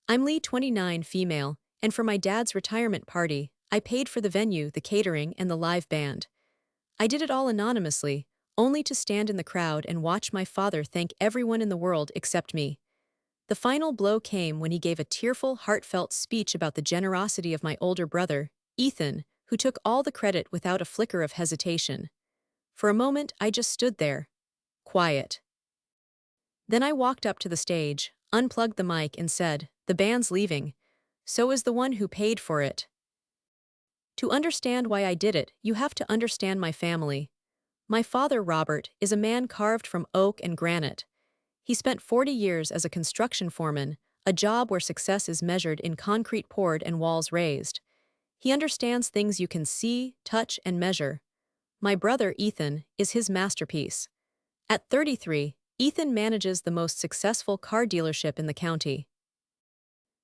I'm Lee 29 female, and for my dad's retirement party, I paid for the venue, the catering, and the live band. I did it all anonymously, only to stand in the crowd and watch my father thank everyone in the world except me. The final blow came when he gave a tearful, heartfelt speech about the generosity of my older brother, Ethan, who took all the credit without a flicker of hesitation. For a moment, I just stood there, quiet. Then I walked up to the stage, unplugged the mic, and said, "The band's leaving. So is the one who paid for it." To understand why I did it, you have to understand my family. My father, Robert, is a man carved from oak and granite. He spent 40 years as a construction foreman, a job where success is measured in concrete poured and walls raised. He understands things you can see, touch, and measure. My brother, Ethan, is his masterpiece. At 33, Ethan manages the most successful car dealership in the county.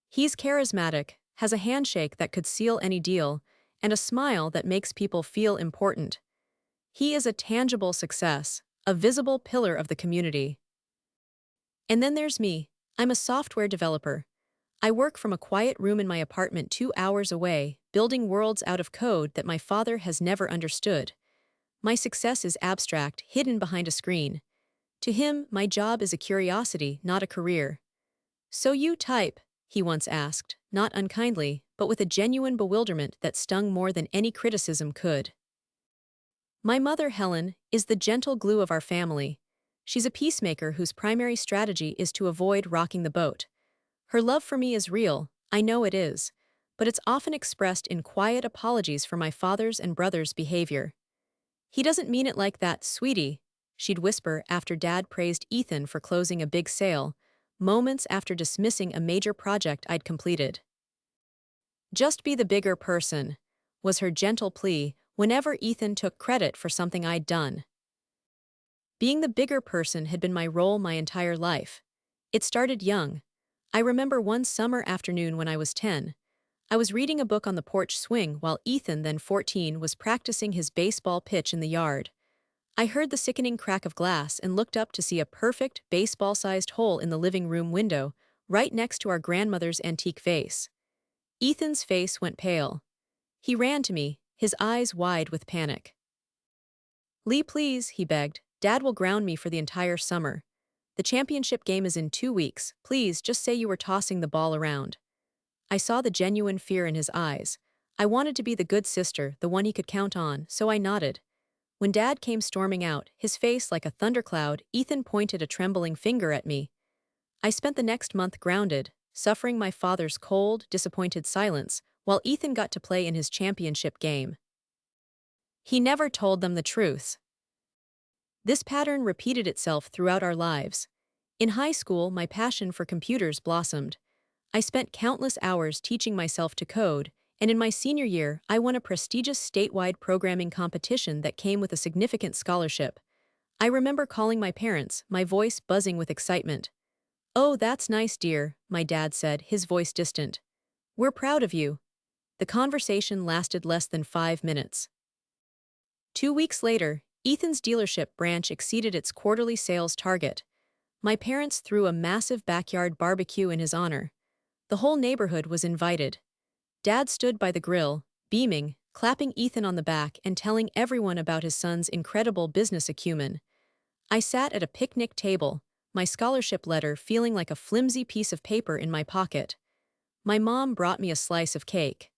He's charismatic, has a handshake that could seal any deal, and a smile that makes people feel important. He is a tangible success, a visible pillar of the community. And then there's me. I'm a software developer. I work from a quiet room in my apartment 2 hours away, building worlds out of code that my father has never understood. My success is abstract, hidden behind a screen. To him, my job is a curiosity, not a career. "So you type?" he once asked, not unkindly, but with a genuine bewilderment that stung more than any criticism could. My mother, Helen, is the gentle glue of our family. She's a peacemaker whose primary strategy is to avoid rocking the boat. Her love for me is real, I know it is, but it's often expressed in quiet apologies for my father's and brother's behavior. "He doesn't mean it like that, sweetie," she'd whisper after Dad praised Ethan for closing a big sale, moments after dismissing a major project I'd completed. "Just be the bigger person," was her gentle plea whenever Ethan took credit for something I'd done. Being the bigger person had been my role my entire life. It started young. I remember one summer afternoon when I was 10. I was reading a book on the porch swing while Ethan, then 14, was practicing his baseball pitch in the yard. I heard the sickening crack of glass and looked up to see a perfect, baseball-sized hole in the living room window, right next to our grandmother's antique vase. Ethan's face went pale. He ran to me, his eyes wide with panic. "Lee, please," he begged. "Dad will ground me for the entire summer. The championship game is in 2 weeks. Please, just say you were tossing the ball around." I saw the genuine fear in his eyes. I wanted to be the good sister, the one he could count on, so I nodded. When Dad came storming out, his face like a thundercloud, Ethan pointed a trembling finger at me. I spent the next month grounded, suffering my father's cold, disappointed silence, while Ethan got to play in his championship game. He never told them the truth. This pattern repeated itself throughout our lives. In high school, my passion for computers blossomed. I spent countless hours teaching myself to code, and in my senior year, I won a prestigious statewide programming competition that came with a significant scholarship. I remember calling my parents, my voice buzzing with excitement. "Oh, that's nice, dear," my dad said, his voice distant. "We're proud of you." The conversation lasted less than 5 minutes. 2 weeks later, Ethan's dealership branch exceeded its quarterly sales target. My parents threw a massive backyard barbecue in his honor. The whole neighborhood was invited. Dad stood by the grill, beaming, clapping Ethan on the back and telling everyone about his son's incredible business acumen. I sat at a picnic table, my scholarship letter feeling like a flimsy piece of paper in my pocket. My mom brought me a slice of cake.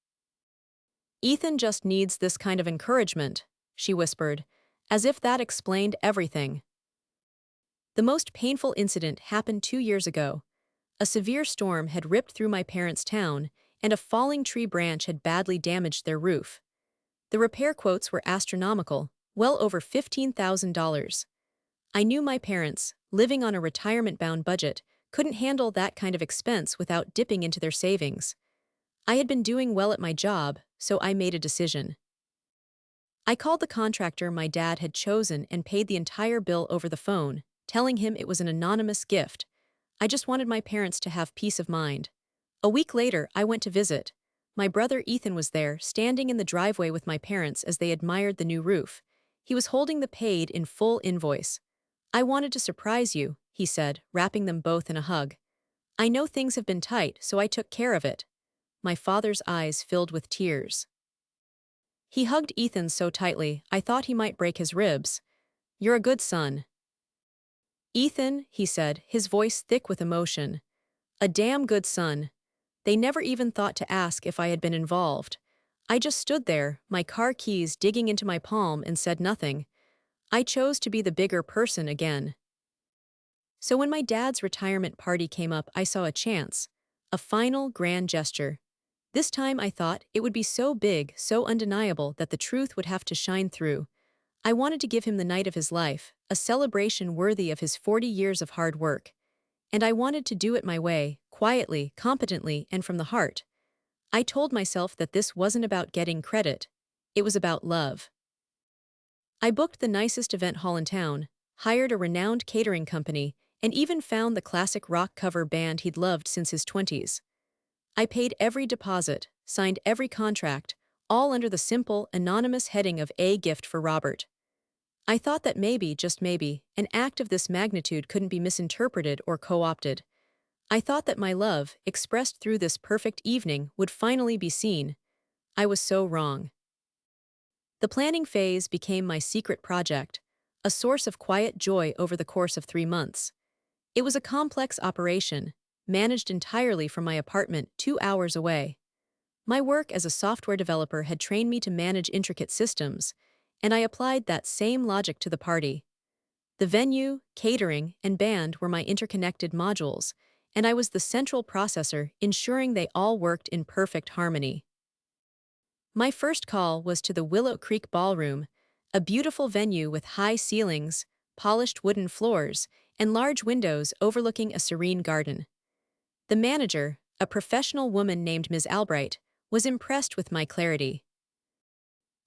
"Ethan just needs this kind of encouragement," she whispered, as if that explained everything. The most painful incident happened 2 years ago. A severe storm had ripped through my parents' town, and a falling tree branch had badly damaged their roof. The repair quotes were astronomical, well over $15,000. I knew my parents, living on a retirement-bound budget, couldn't handle that kind of expense without dipping into their savings. I had been doing well at my job, so I made a decision. I called the contractor my dad had chosen and paid the entire bill over the phone, telling him it was an anonymous gift. I just wanted my parents to have peace of mind. A week later, I went to visit. My brother Ethan was there, standing in the driveway with my parents as they admired the new roof. He was holding the paid in full invoice. "I wanted to surprise you," he said, wrapping them both in a hug. I know things have been tight, so I took care of it. My father's eyes filled with tears. He hugged Ethan so tightly, I thought he might break his ribs. You're a good son. Ethan, he said, his voice thick with emotion. A damn good son. They never even thought to ask if I had been involved. I just stood there, my car keys digging into my palm, and said nothing. I chose to be the bigger person again. So when my dad's retirement party came up, I saw a chance. A final grand gesture. This time I thought it would be so big, so undeniable that the truth would have to shine through. I wanted to give him the night of his life, a celebration worthy of his 40 years of hard work. And I wanted to do it my way, quietly, competently, and from the heart. I told myself that this wasn't about getting credit. It was about love. I booked the nicest event hall in town, hired a renowned catering company, and even found the classic rock cover band he'd loved since his 20s. I paid every deposit, signed every contract, all under the simple, anonymous heading of A gift for Robert. I thought that maybe, just maybe, an act of this magnitude couldn't be misinterpreted or co-opted. I thought that my love, expressed through this perfect evening, would finally be seen. I was so wrong. The planning phase became my secret project, a source of quiet joy over the course of 3 months. It was a complex operation, managed entirely from my apartment 2 hours away. My work as a software developer had trained me to manage intricate systems, and I applied that same logic to the party. The venue, catering, and band were my interconnected modules, and I was the central processor ensuring they all worked in perfect harmony. My first call was to the Willow Creek Ballroom, a beautiful venue with high ceilings, polished wooden floors, and large windows overlooking a serene garden. The manager, a professional woman named Ms. Albright, was impressed with my clarity.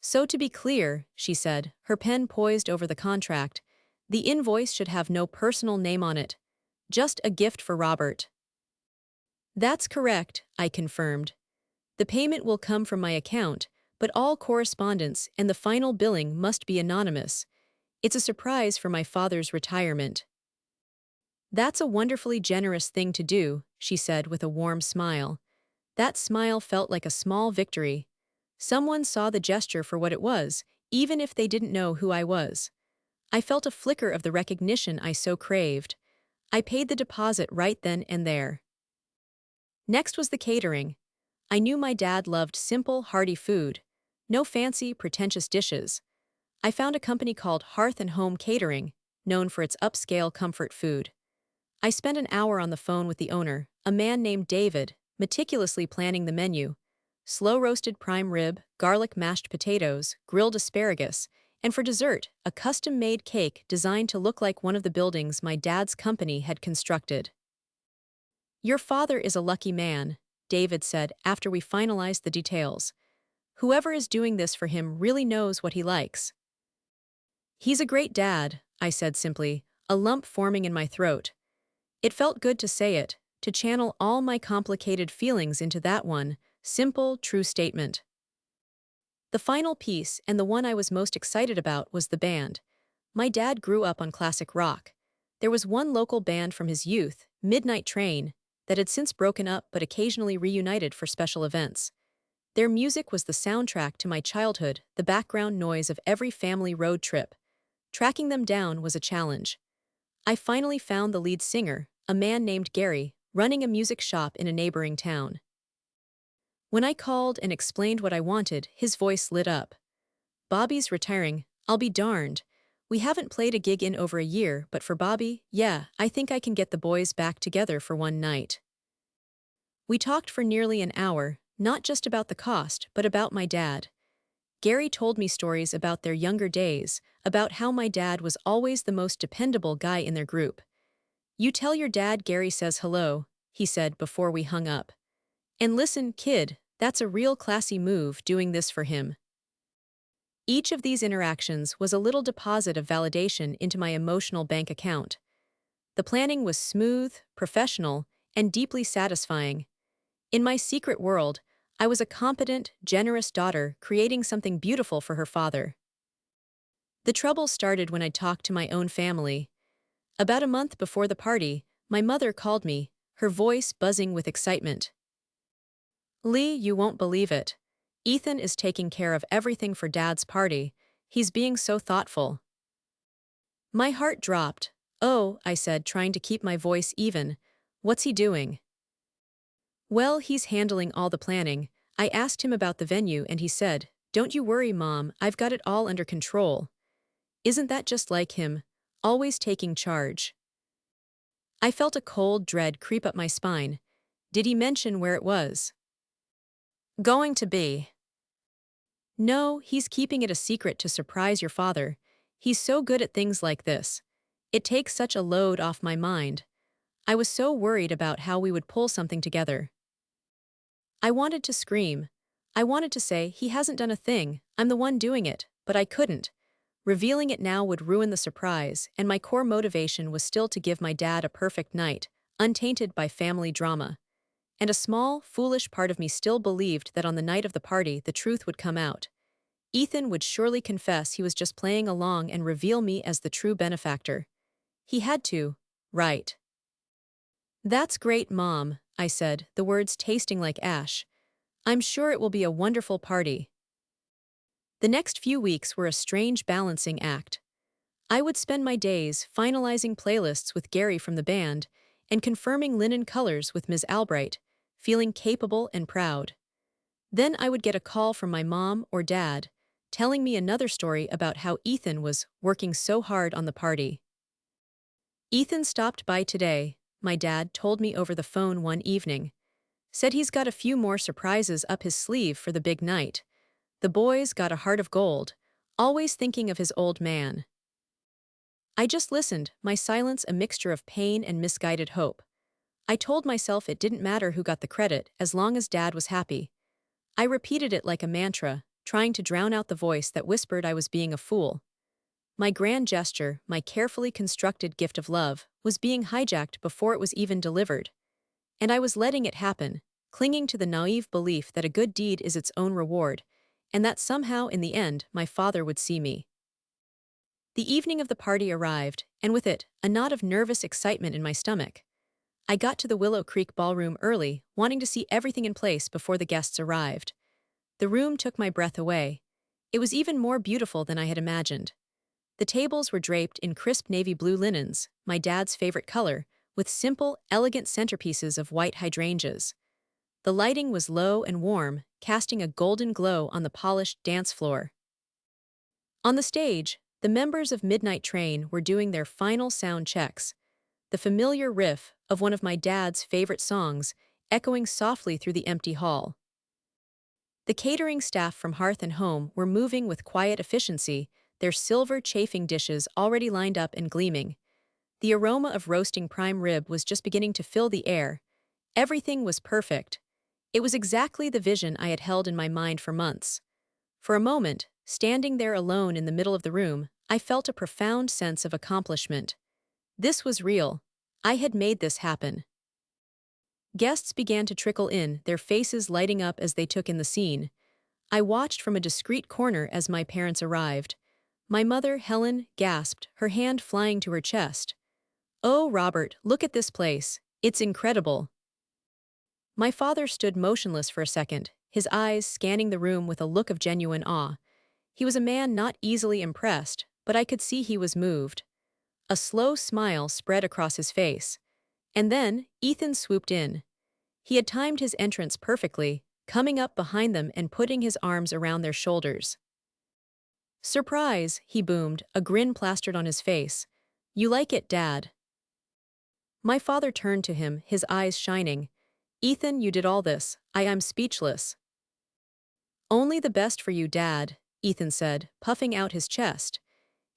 So to be clear, she said, her pen poised over the contract, the invoice should have no personal name on it. Just a gift for Robert. That's correct, I confirmed. The payment will come from my account, but all correspondence and the final billing must be anonymous. It's a surprise for my father's retirement. That's a wonderfully generous thing to do, she said with a warm smile. That smile felt like a small victory. Someone saw the gesture for what it was, even if they didn't know who I was. I felt a flicker of the recognition I so craved. I paid the deposit right then and there. Next was the catering. I knew my dad loved simple, hearty food. No fancy, pretentious dishes. I found a company called Hearth and Home Catering, known for its upscale comfort food. I spent an hour on the phone with the owner, a man named David, meticulously planning the menu. Slow-roasted prime rib, garlic mashed potatoes, grilled asparagus, and for dessert, a custom-made cake designed to look like one of the buildings my dad's company had constructed. Your father is a lucky man, David said after we finalized the details. Whoever is doing this for him really knows what he likes. He's a great dad, I said simply, a lump forming in my throat. It felt good to say it, to channel all my complicated feelings into that one, simple, true statement. The final piece, and the one I was most excited about, was the band. My dad grew up on classic rock. There was one local band from his youth, Midnight Train, that had since broken up but occasionally reunited for special events. Their music was the soundtrack to my childhood, the background noise of every family road trip. Tracking them down was a challenge. I finally found the lead singer, a man named Gary, running a music shop in a neighboring town. When I called and explained what I wanted, his voice lit up. Bobby's retiring, I'll be darned. We haven't played a gig in over a year, but for Bobby, yeah, I think I can get the boys back together for one night. We talked for nearly an hour, not just about the cost, but about my dad. Gary told me stories about their younger days, about how my dad was always the most dependable guy in their group. You tell your dad Gary says hello, he said before we hung up. And listen, kid, that's a real classy move doing this for him. Each of these interactions was a little deposit of validation into my emotional bank account. The planning was smooth, professional, and deeply satisfying. In my secret world, I was a competent, generous daughter creating something beautiful for her father. The trouble started when I talked to my own family. About a month before the party, my mother called me, her voice buzzing with excitement. Lee, you won't believe it. Ethan is taking care of everything for Dad's party. He's being so thoughtful. My heart dropped. Oh, I said, trying to keep my voice even. What's he doing? Well, he's handling all the planning. I asked him about the venue and he said, "Don't you worry, Mom, I've got it all under control." Isn't that just like him? Always taking charge. I felt a cold dread creep up my spine. Did he mention where it was going to be? No, he's keeping it a secret to surprise your father. He's so good at things like this. It takes such a load off my mind. I was so worried about how we would pull something together. I wanted to scream. I wanted to say, he hasn't done a thing, I'm the one doing it, but I couldn't. Revealing it now would ruin the surprise, and my core motivation was still to give my dad a perfect night, untainted by family drama. And a small, foolish part of me still believed that on the night of the party the truth would come out. Ethan would surely confess he was just playing along and reveal me as the true benefactor. He had to, right? That's great, Mom, I said, the words tasting like ash. I'm sure it will be a wonderful party. The next few weeks were a strange balancing act. I would spend my days finalizing playlists with Gary from the band and confirming linen colors with Ms. Albright, feeling capable and proud. Then I would get a call from my mom or dad, telling me another story about how Ethan was working so hard on the party. Ethan stopped by today, my dad told me over the phone one evening. Said he's got a few more surprises up his sleeve for the big night. The boy's got a heart of gold, always thinking of his old man. I just listened, my silence a mixture of pain and misguided hope. I told myself it didn't matter who got the credit as long as Dad was happy. I repeated it like a mantra, trying to drown out the voice that whispered I was being a fool. My grand gesture, my carefully constructed gift of love, was being hijacked before it was even delivered. And I was letting it happen, clinging to the naive belief that a good deed is its own reward, and that somehow in the end my father would see me. The evening of the party arrived, and with it, a knot of nervous excitement in my stomach. I got to the Willow Creek ballroom early, wanting to see everything in place before the guests arrived. The room took my breath away. It was even more beautiful than I had imagined. The tables were draped in crisp navy blue linens, my dad's favorite color, with simple, elegant centerpieces of white hydrangeas. The lighting was low and warm, casting a golden glow on the polished dance floor. On the stage, the members of Midnight Train were doing their final sound checks. The familiar riff of one of my dad's favorite songs echoing softly through the empty hall. The catering staff from Hearth and Home were moving with quiet efficiency, their silver chafing dishes already lined up and gleaming. The aroma of roasting prime rib was just beginning to fill the air. Everything was perfect. It was exactly the vision I had held in my mind for months. For a moment, standing there alone in the middle of the room, I felt a profound sense of accomplishment. This was real. I had made this happen. Guests began to trickle in, their faces lighting up as they took in the scene. I watched from a discreet corner as my parents arrived. My mother, Helen, gasped, her hand flying to her chest. "Oh, Robert, look at this place. It's incredible." My father stood motionless for a second, his eyes scanning the room with a look of genuine awe. He was a man not easily impressed, but I could see he was moved. A slow smile spread across his face. And then, Ethan swooped in. He had timed his entrance perfectly, coming up behind them and putting his arms around their shoulders. "Surprise," he boomed, a grin plastered on his face. "You like it, Dad?" My father turned to him, his eyes shining. "Ethan, you did all this. I'm speechless." "Only the best for you, Dad," Ethan said, puffing out his chest.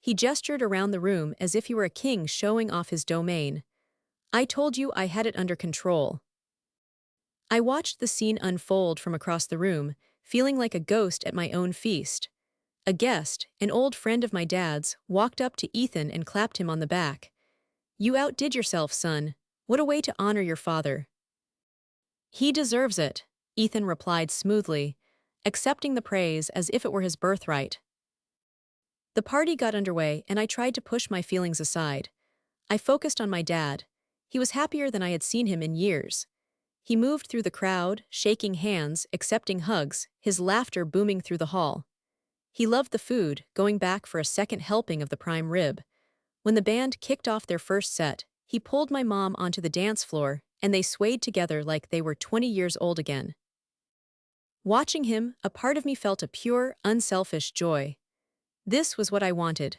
He gestured around the room as if he were a king showing off his domain. "I told you I had it under control." I watched the scene unfold from across the room, feeling like a ghost at my own feast. A guest, an old friend of my dad's, walked up to Ethan and clapped him on the back. "You outdid yourself, son. What a way to honor your father." "He deserves it," Ethan replied smoothly, accepting the praise as if it were his birthright. The party got underway and I tried to push my feelings aside. I focused on my dad. He was happier than I had seen him in years. He moved through the crowd, shaking hands, accepting hugs, his laughter booming through the hall. He loved the food, going back for a second helping of the prime rib. When the band kicked off their first set, he pulled my mom onto the dance floor, and they swayed together like they were 20 years old again. Watching him, a part of me felt a pure, unselfish joy. This was what I wanted.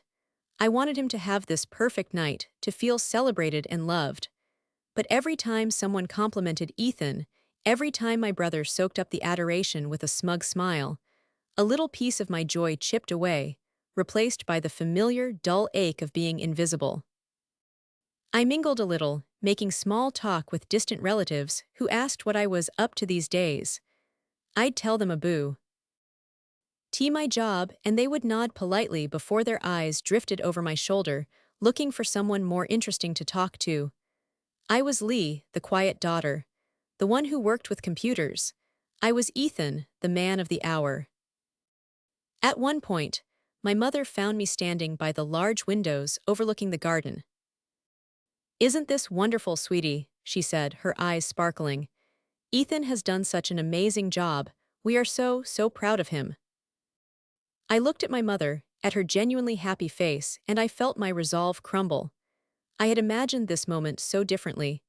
I wanted him to have this perfect night, to feel celebrated and loved. But every time someone complimented Ethan, every time my brother soaked up the adoration with a smug smile, a little piece of my joy chipped away, replaced by the familiar, dull ache of being invisible. I mingled a little, making small talk with distant relatives who asked what I was up to these days. I'd tell them a boo. My job, and they would nod politely before their eyes drifted over my shoulder, looking for someone more interesting to talk to. I was Lee, the quiet daughter, the one who worked with computers. I was Ethan, the man of the hour. At one point, my mother found me standing by the large windows overlooking the garden. "Isn't this wonderful, sweetie?" she said, her eyes sparkling. "Ethan has done such an amazing job. We are so proud of him." I looked at my mother, at her genuinely happy face, and I felt my resolve crumble. I had imagined this moment so differently.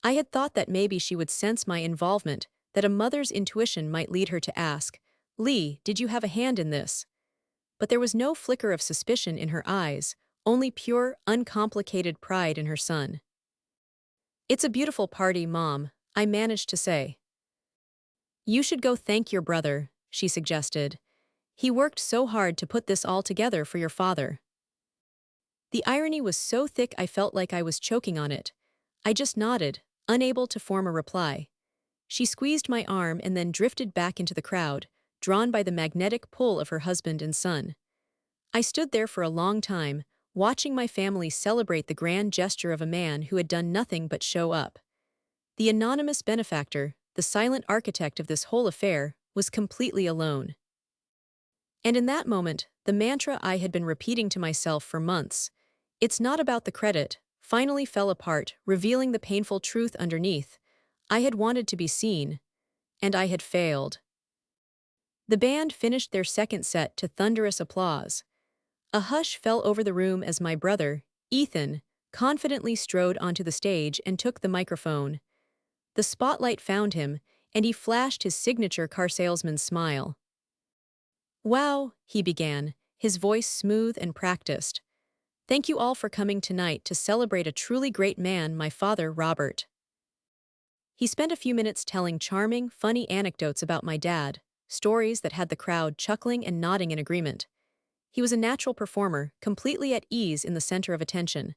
I had thought that maybe she would sense my involvement, that a mother's intuition might lead her to ask, "Lee, did you have a hand in this?" But there was no flicker of suspicion in her eyes, only pure, uncomplicated pride in her son. "It's a beautiful party, Mom," I managed to say. "You should go thank your brother," she suggested. "He worked so hard to put this all together for your father." The irony was so thick I felt like I was choking on it. I just nodded, unable to form a reply. She squeezed my arm and then drifted back into the crowd, drawn by the magnetic pull of her husband and son. I stood there for a long time, watching my family celebrate the grand gesture of a man who had done nothing but show up. The anonymous benefactor, the silent architect of this whole affair, was completely alone. And in that moment, the mantra I had been repeating to myself for months, "It's not about the credit," finally fell apart, revealing the painful truth underneath. I had wanted to be seen, and I had failed. The band finished their second set to thunderous applause. A hush fell over the room as my brother, Ethan, confidently strode onto the stage and took the microphone. The spotlight found him, and he flashed his signature car salesman's smile. "Wow," he began, his voice smooth and practiced. "Thank you all for coming tonight to celebrate a truly great man, my father, Robert." He spent a few minutes telling charming, funny anecdotes about my dad, stories that had the crowd chuckling and nodding in agreement. He was a natural performer, completely at ease in the center of attention.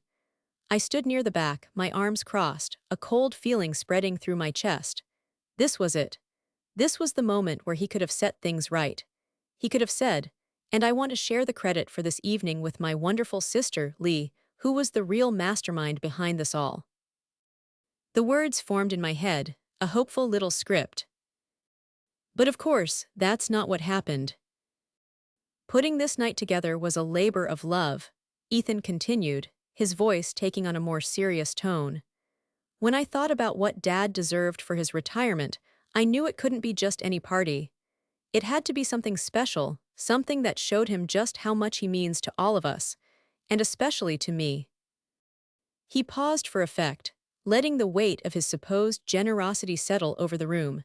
I stood near the back, my arms crossed, a cold feeling spreading through my chest. This was it. This was the moment where he could have set things right. He could have said, "And I want to share the credit for this evening with my wonderful sister, Lee, who was the real mastermind behind this all." The words formed in my head, a hopeful little script. But of course, that's not what happened. "Putting this night together was a labor of love," Ethan continued, his voice taking on a more serious tone. "When I thought about what Dad deserved for his retirement, I knew it couldn't be just any party. It had to be something special, something that showed him just how much he means to all of us, and especially to me." He paused for effect, letting the weight of his supposed generosity settle over the room.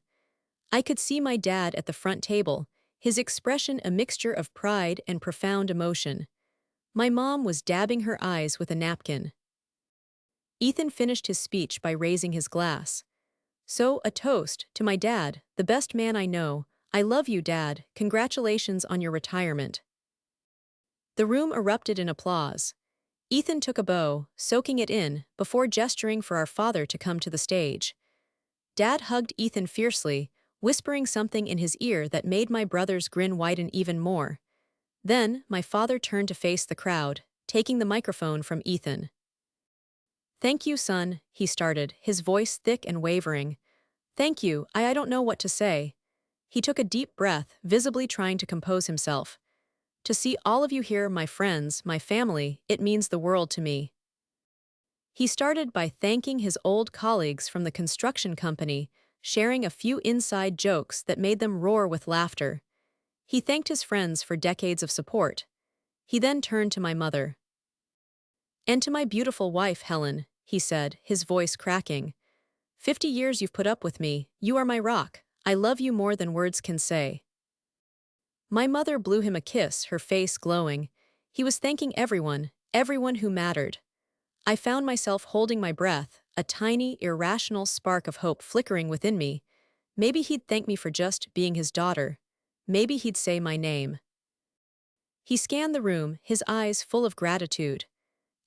I could see my dad at the front table, his expression a mixture of pride and profound emotion. My mom was dabbing her eyes with a napkin. Ethan finished his speech by raising his glass. "So, a toast to my dad, the best man I know. I love you, Dad. Congratulations on your retirement." The room erupted in applause. Ethan took a bow, soaking it in, before gesturing for our father to come to the stage. Dad hugged Ethan fiercely, whispering something in his ear that made my brother's grin widen even more. Then, my father turned to face the crowd, taking the microphone from Ethan. "Thank you, son," he started, his voice thick and wavering. "Thank you, I don't know what to say." He took a deep breath, visibly trying to compose himself. "To see all of you here, my friends, my family, it means the world to me." He started by thanking his old colleagues from the construction company, sharing a few inside jokes that made them roar with laughter. He thanked his friends for decades of support. He then turned to my mother. "And to my beautiful wife, Helen," he said, his voice cracking. "50 years you've put up with me. You are my rock. I love you more than words can say." My mother blew him a kiss, her face glowing. He was thanking everyone, everyone who mattered. I found myself holding my breath, a tiny, irrational spark of hope flickering within me. Maybe he'd thank me for just being his daughter. Maybe he'd say my name. He scanned the room, his eyes full of gratitude.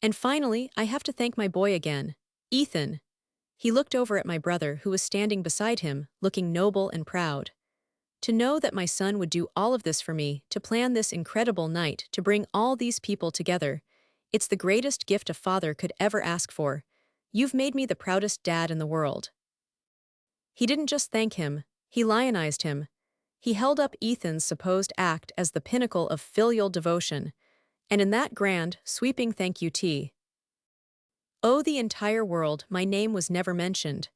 "And finally, I have to thank my boy again. Ethan." He looked over at my brother, who was standing beside him, looking noble and proud. To know that my son would do all of this for me, to plan this incredible night, to bring all these people together, it's the greatest gift a father could ever ask for. "You've made me the proudest dad in the world." He didn't just thank him, he lionized him. He held up Ethan's supposed act as the pinnacle of filial devotion, and in that grand, sweeping thank you oh, the entire world, my name was never mentioned.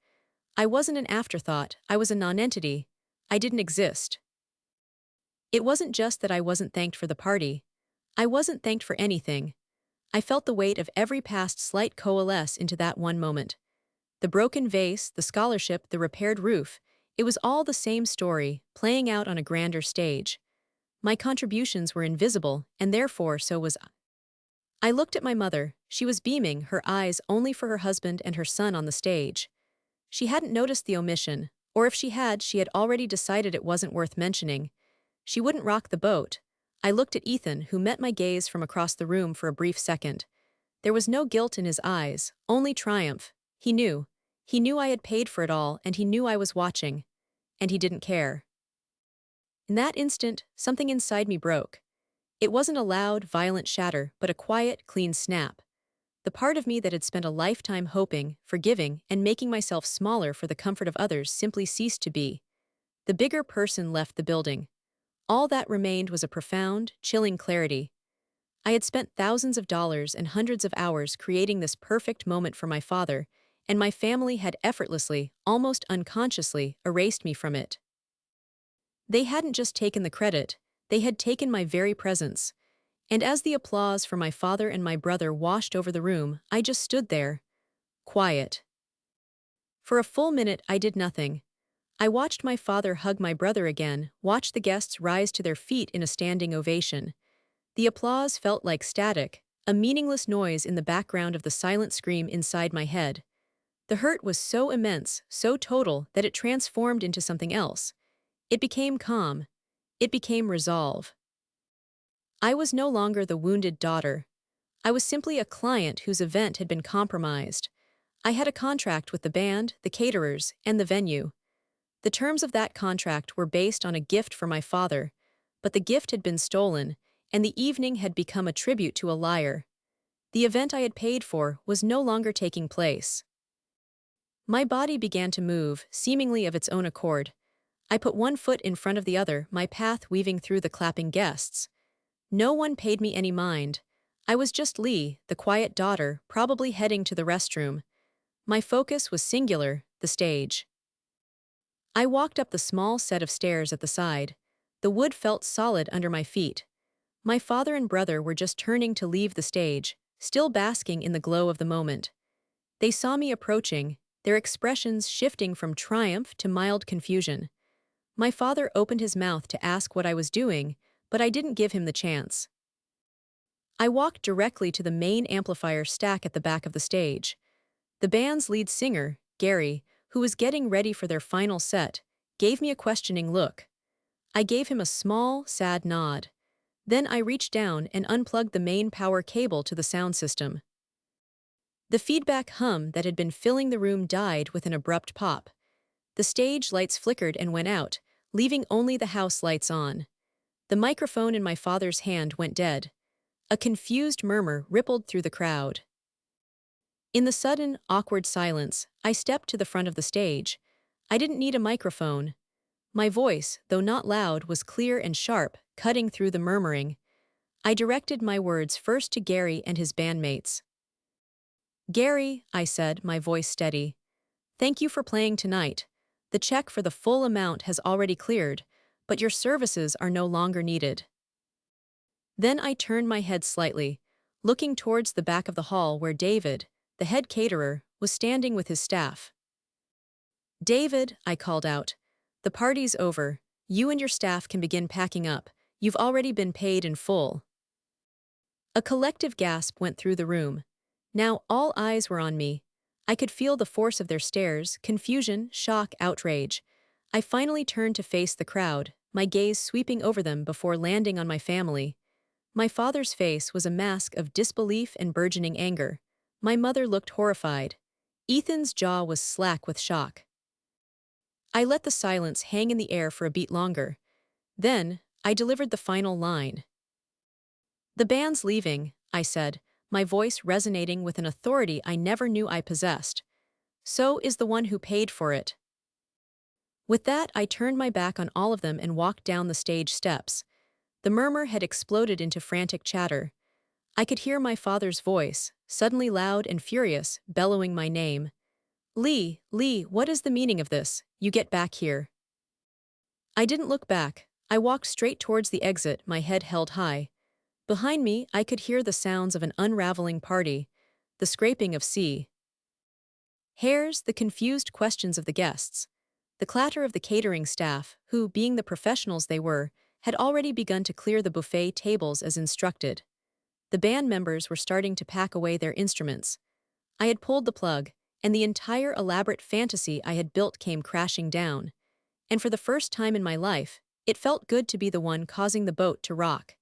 I wasn't an afterthought, I was a nonentity. I didn't exist. It wasn't just that I wasn't thanked for the party. I wasn't thanked for anything. I felt the weight of every past slight coalesce into that one moment. The broken vase, the scholarship, the repaired roof, it was all the same story, playing out on a grander stage. My contributions were invisible, and therefore so was I. I looked at my mother. She was beaming, her eyes only for her husband and her son on the stage. She hadn't noticed the omission, or if she had already decided it wasn't worth mentioning. She wouldn't rock the boat. I looked at Ethan, who met my gaze from across the room for a brief second. There was no guilt in his eyes, only triumph. He knew. He knew I had paid for it all, and he knew I was watching. And he didn't care. In that instant, something inside me broke. It wasn't a loud, violent shatter, but a quiet, clean snap. The part of me that had spent a lifetime hoping, forgiving, and making myself smaller for the comfort of others simply ceased to be. The bigger person left the building. All that remained was a profound, chilling clarity. I had spent thousands of dollars and hundreds of hours creating this perfect moment for my father, and my family had effortlessly, almost unconsciously, erased me from it. They hadn't just taken the credit, they had taken my very presence. And as the applause for my father and my brother washed over the room, I just stood there, quiet. For a full minute, I did nothing. I watched my father hug my brother again, watched the guests rise to their feet in a standing ovation. The applause felt like static, a meaningless noise in the background of the silent scream inside my head. The hurt was so immense, so total, that it transformed into something else. It became calm. It became resolve. I was no longer the wounded daughter. I was simply a client whose event had been compromised. I had a contract with the band, the caterers, and the venue. The terms of that contract were based on a gift for my father, but the gift had been stolen, and the evening had become a tribute to a liar. The event I had paid for was no longer taking place. My body began to move, seemingly of its own accord. I put one foot in front of the other, my path weaving through the clapping guests. No one paid me any mind. I was just Lee, the quiet daughter, probably heading to the restroom. My focus was singular, the stage. I walked up the small set of stairs at the side. The wood felt solid under my feet. My father and brother were just turning to leave the stage, still basking in the glow of the moment. They saw me approaching, their expressions shifting from triumph to mild confusion. My father opened his mouth to ask what I was doing, but I didn't give him the chance. I walked directly to the main amplifier stack at the back of the stage. The band's lead singer, Gary, who was getting ready for their final set, gave me a questioning look. I gave him a small, sad nod. Then I reached down and unplugged the main power cable to the sound system. The feedback hum that had been filling the room died with an abrupt pop. The stage lights flickered and went out, leaving only the house lights on. The microphone in my father's hand went dead. A confused murmur rippled through the crowd. In the sudden, awkward silence, I stepped to the front of the stage. I didn't need a microphone. My voice, though not loud, was clear and sharp, cutting through the murmuring. I directed my words first to Gary and his bandmates. Gary, I said, my voice steady. Thank you for playing tonight. The check for the full amount has already cleared, but your services are no longer needed. Then I turned my head slightly, looking towards the back of the hall where David, the head caterer, was standing with his staff. David, I called out, the party's over. You and your staff can begin packing up. You've already been paid in full. A collective gasp went through the room. Now all eyes were on me. I could feel the force of their stares, confusion, shock, outrage. I finally turned to face the crowd, my gaze sweeping over them before landing on my family. My father's face was a mask of disbelief and burgeoning anger. My mother looked horrified. Ethan's jaw was slack with shock. I let the silence hang in the air for a beat longer. Then, I delivered the final line. The band's leaving, I said, my voice resonating with an authority I never knew I possessed. So is the one who paid for it. With that, I turned my back on all of them and walked down the stage steps. The murmur had exploded into frantic chatter. I could hear my father's voice, suddenly loud and furious, bellowing my name. Lee, what is the meaning of this? You get back here. I didn't look back. I walked straight towards the exit, my head held high. Behind me, I could hear the sounds of an unraveling party, the scraping of sea hairs, the confused questions of the guests, the clatter of the catering staff, who, being the professionals they were, had already begun to clear the buffet tables as instructed. The band members were starting to pack away their instruments. I had pulled the plug, and the entire elaborate fantasy I had built came crashing down. And for the first time in my life, it felt good to be the one causing the boat to rock.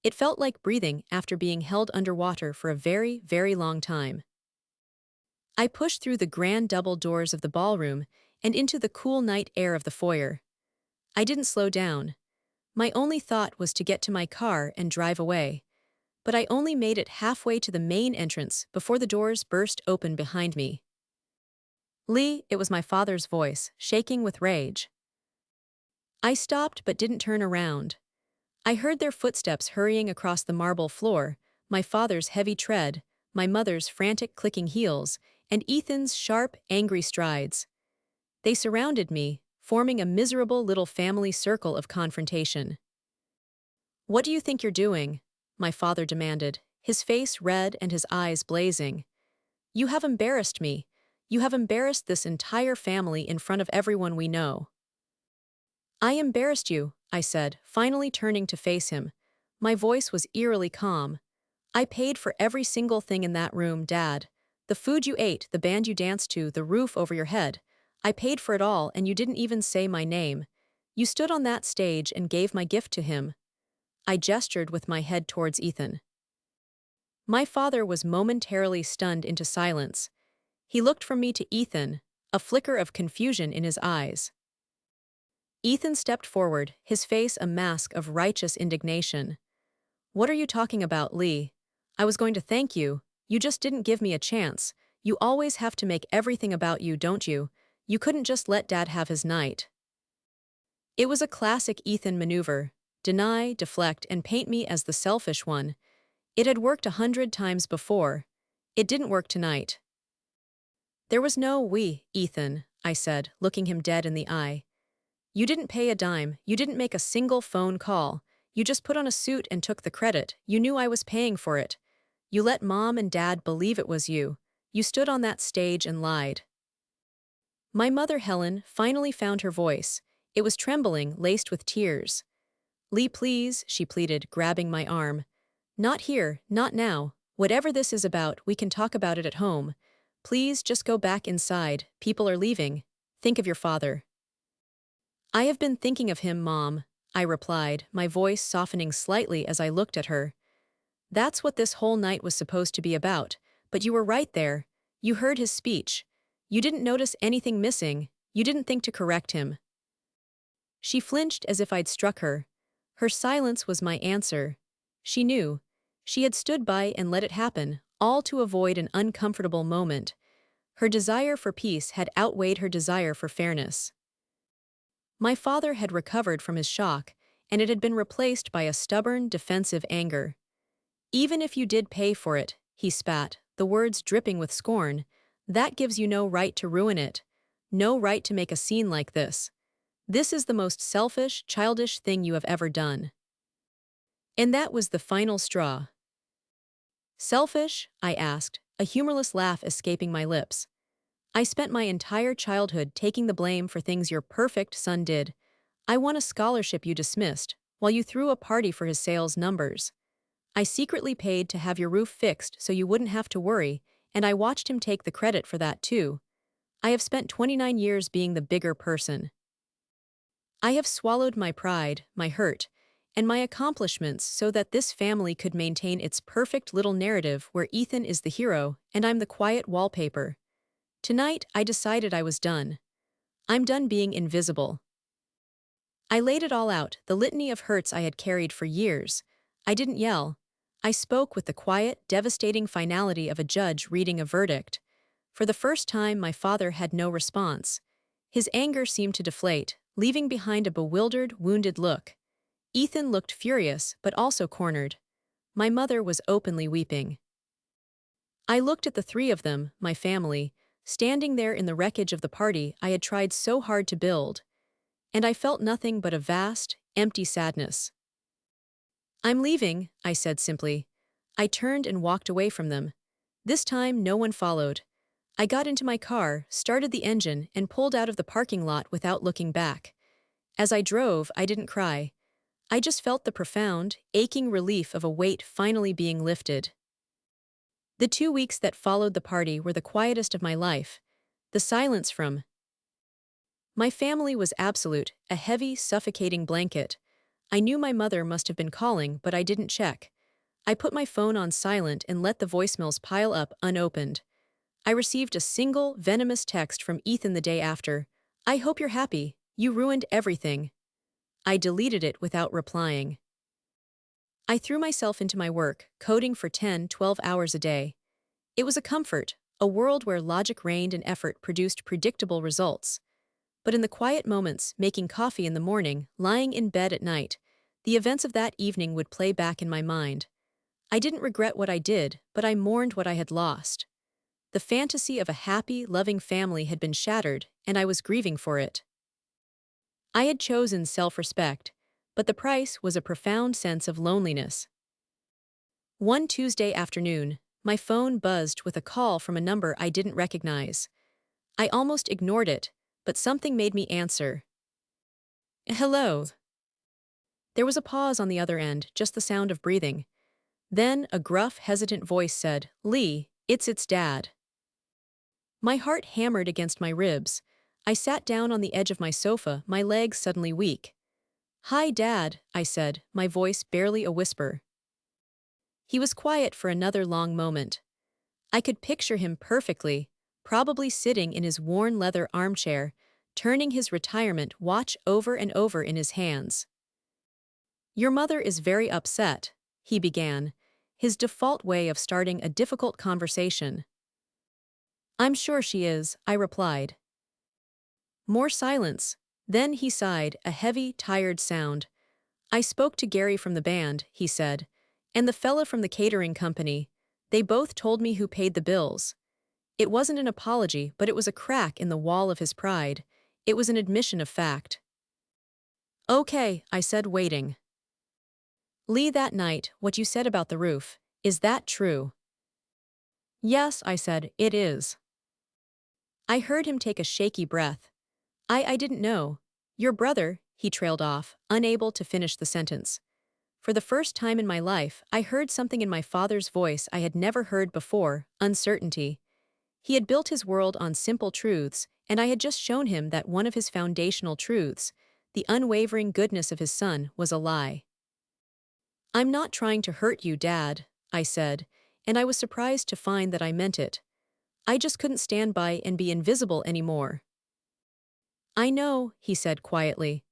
It felt like breathing after being held underwater for a very, very long time. I pushed through the grand double doors of the ballroom and into the cool night air of the foyer. I didn't slow down. My only thought was to get to my car and drive away. But I only made it halfway to the main entrance before the doors burst open behind me. Lee, it was my father's voice, shaking with rage. I stopped but didn't turn around. I heard their footsteps hurrying across the marble floor, my father's heavy tread, my mother's frantic clicking heels, and Ethan's sharp, angry strides. They surrounded me, forming a miserable little family circle of confrontation. What do you think you're doing? My father demanded, his face red and his eyes blazing. You have embarrassed me. You have embarrassed this entire family in front of everyone we know. I embarrassed you, I said, finally turning to face him. My voice was eerily calm. I paid for every single thing in that room, Dad. The food you ate, the band you danced to, the roof over your head. I paid for it all and you didn't even say my name. You stood on that stage and gave my gift to him. I gestured with my head towards Ethan. My father was momentarily stunned into silence. He looked from me to Ethan, a flicker of confusion in his eyes. Ethan stepped forward, his face a mask of righteous indignation. What are you talking about, Lee? I was going to thank you. You just didn't give me a chance. You always have to make everything about you, don't you? You couldn't just let Dad have his night. It was a classic Ethan maneuver. Deny, deflect, and paint me as the selfish one. It had worked 100 times before. It didn't work tonight. There was no we, Ethan, I said, looking him dead in the eye. You didn't pay a dime, you didn't make a single phone call. You just put on a suit and took the credit. You knew I was paying for it. You let Mom and Dad believe it was you. You stood on that stage and lied. My mother, Helen, finally found her voice. It was trembling, laced with tears. Lee, please, she pleaded, grabbing my arm. Not here, not now. Whatever this is about, we can talk about it at home. Please just go back inside. People are leaving. Think of your father. I have been thinking of him, Mom, I replied, my voice softening slightly as I looked at her. That's what this whole night was supposed to be about, but you were right there. You heard his speech. You didn't notice anything missing. You didn't think to correct him. She flinched as if I'd struck her. Her silence was my answer. She knew. She had stood by and let it happen, all to avoid an uncomfortable moment. Her desire for peace had outweighed her desire for fairness. My father had recovered from his shock, and it had been replaced by a stubborn, defensive anger. Even if you did pay for it, he spat, the words dripping with scorn. That gives you no right to ruin it. No right to make a scene like this. This is the most selfish, childish thing you have ever done. And that was the final straw. Selfish? I asked, a humorless laugh escaping my lips. I spent my entire childhood taking the blame for things your perfect son did. I won a scholarship you dismissed, while you threw a party for his sales numbers. I secretly paid to have your roof fixed so you wouldn't have to worry, and I watched him take the credit for that too. I have spent 29 years being the bigger person. I have swallowed my pride, my hurt, and my accomplishments so that this family could maintain its perfect little narrative where Ethan is the hero and I'm the quiet wallpaper. Tonight, I decided I was done. I'm done being invisible. I laid it all out, the litany of hurts I had carried for years. I didn't yell. I spoke with the quiet, devastating finality of a judge reading a verdict. For the first time, my father had no response. His anger seemed to deflate, leaving behind a bewildered, wounded look. Ethan looked furious, but also cornered. My mother was openly weeping. I looked at the three of them, my family, standing there in the wreckage of the party I had tried so hard to build. And I felt nothing but a vast, empty sadness. I'm leaving, I said simply. I turned and walked away from them. This time, no one followed. I got into my car, started the engine, and pulled out of the parking lot without looking back. As I drove, I didn't cry. I just felt the profound, aching relief of a weight finally being lifted. The 2 weeks that followed the party were the quietest of my life. The silence from my family was absolute, a heavy, suffocating blanket. I knew my mother must have been calling, but I didn't check. I put my phone on silent and let the voicemails pile up unopened. I received a single, venomous text from Ethan the day after. I hope you're happy. You ruined everything. I deleted it without replying. I threw myself into my work, coding for 10, 12 hours a day. It was a comfort, a world where logic reigned and effort produced predictable results. But in the quiet moments, making coffee in the morning, lying in bed at night, the events of that evening would play back in my mind. I didn't regret what I did, but I mourned what I had lost. The fantasy of a happy, loving family had been shattered, and I was grieving for it. I had chosen self-respect, but the price was a profound sense of loneliness. One Tuesday afternoon, my phone buzzed with a call from a number I didn't recognize. I almost ignored it, but something made me answer. Hello. There was a pause on the other end, just the sound of breathing. Then a gruff, hesitant voice said, "Lee, it's dad." My heart hammered against my ribs. I sat down on the edge of my sofa, my legs suddenly weak. "Hi, Dad," I said, my voice barely a whisper. He was quiet for another long moment. I could picture him perfectly, probably sitting in his worn leather armchair, turning his retirement watch over and over in his hands. "Your mother is very upset," he began, his default way of starting a difficult conversation. "I'm sure she is," I replied. More silence. Then he sighed, a heavy, tired sound. "I spoke to Gary from the band," he said, "and the fella from the catering company. They both told me who paid the bills. It wasn't an apology, but it was a crack in the wall of his pride. It was an admission of fact." "Okay," I said, waiting. "Lee, that night, what you said about the roof, is that true?" "Yes," I said, "it is." I heard him take a shaky breath. I didn't know. Your brother," he trailed off, unable to finish the sentence. For the first time in my life, I heard something in my father's voice I had never heard before, uncertainty. He had built his world on simple truths, and I had just shown him that one of his foundational truths, the unwavering goodness of his son, was a lie. "I'm not trying to hurt you, Dad," I said, and I was surprised to find that I meant it. I just couldn't stand by and be invisible anymore. "I know," he said quietly.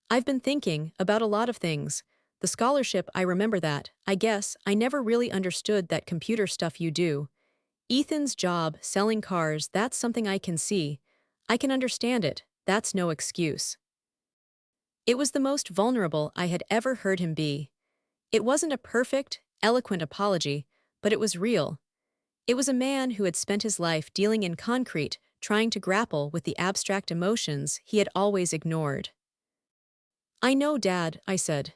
"I've been thinking about a lot of things. The scholarship, I remember that. I guess I never really understood that computer stuff you do. Ethan's job, selling cars, that's something I can see. I can understand it. That's no excuse." It was the most vulnerable I had ever heard him be. It wasn't a perfect, eloquent apology, but it was real. It was a man who had spent his life dealing in concrete, trying to grapple with the abstract emotions he had always ignored. I know, Dad, I said.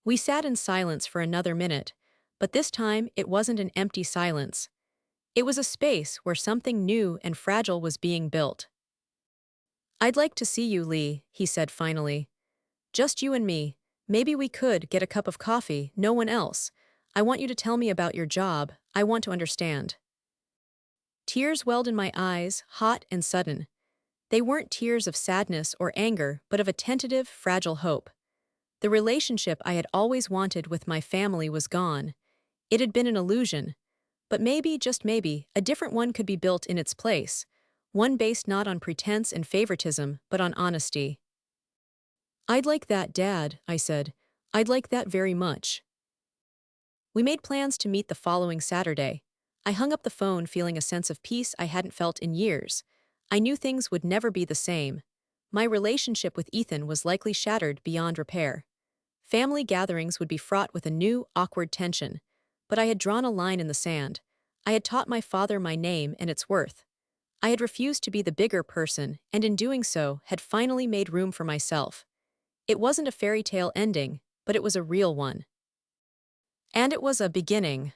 We sat in silence for another minute, but this time it wasn't an empty silence. It was a space where something new and fragile was being built. I'd like to see you, Lee, he said finally. Just you and me. Maybe we could get a cup of coffee, no one else. I want you to tell me about your job. I want to understand. Tears welled in my eyes, hot and sudden. They weren't tears of sadness or anger, but of a tentative, fragile hope. The relationship I had always wanted with my family was gone. It had been an illusion. But maybe, just maybe, a different one could be built in its place. One based not on pretense and favoritism, but on honesty. I'd like that, Dad, I said. I'd like that very much. We made plans to meet the following Saturday. I hung up the phone feeling a sense of peace I hadn't felt in years. I knew things would never be the same. My relationship with Ethan was likely shattered beyond repair. Family gatherings would be fraught with a new, awkward tension. But I had drawn a line in the sand. I had taught my father my name and its worth. I had refused to be the bigger person, and in doing so, had finally made room for myself. It wasn't a fairy tale ending, but it was a real one. And it was a beginning.